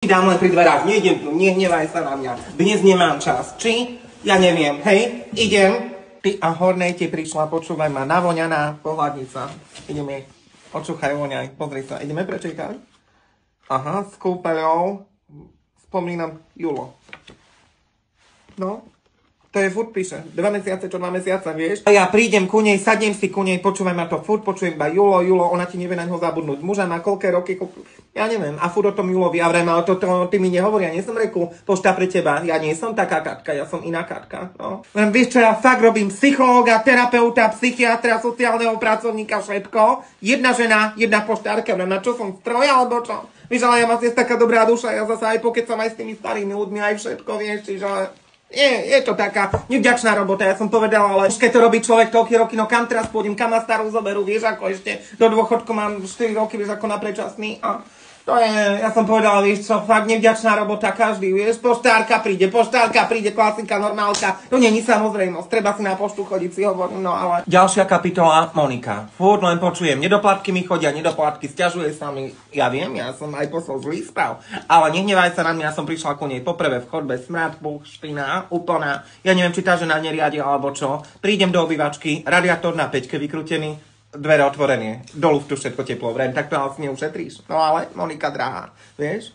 Dám len pri dverách, nejdem tu, nehnevaj sa na mňa. Dnes nemám čas. Či? Ja neviem, hej, idem. Ty a hornej ti prišla, počúvaj ma, navoňaná pohľadnica. Ideme, očúchaj, voňaj, pozri sa, ideme prečekať. Aha, s kúpeľou, spomínam Julo. No. To je furt píše. 2 mesiace, čo 2 mesiace, vieš? A ja prídem ku nej, sadnem si ku nej, počúvaj ma to furt, počujem iba Julo, ona ti nevie na ňo zabudnúť. Muža má koľké roky, ja neviem, a furt o tom Julovi, a vrejme, ale to ty mi nehovorí, ja nie som reku pošta pre teba, ja nie som taká Katka, ja som iná Katka, no. Len vieš čo, ja fakt robím psychológa, terapeuta, psychiatra, sociálneho pracovníka, všetko. Jedna žena, jedna poštárka, na čo som stroj, alebo čo? Víš, ale ja mám tiež taká dobrá duša, ja zase aj pokecam aj s tými starými ľuďmi, aj všetko, vieš, čiže... Je to taká nevďačná robota, ja som povedala, ale keď to robí človek toľky roky, no kam teraz pôjdem, kam ma starú zoberú, vieš, ako ešte do dôchodku mám 4 roky, vieš, ako na predčasný a to je, ja som povedala, vieš čo, fakt nevďačná robota každý, vieš, poštárka príde, klasika, normálka, to není samozrejmosť, treba si na poštu chodiť, si hovorím, no ale... Ďalšia kapitola, Monika, furt len počujem, nedoplatky mi chodia, sťažuje sa mi, ja viem, ja som aj poslal zlý správ, ale nehnevaj sa na mňa, ja som prišla ku nej poprvé v chodbe, smrad, puch, špina, úplná, ja neviem, či tá žena neriadi alebo čo, prídem do obývačky, radiátor na 5 vykrútený, dvere otvorené, dolu v tu všetko teplo, vrem, tak to ale si neušetríš. No ale, Monika drahá, vieš?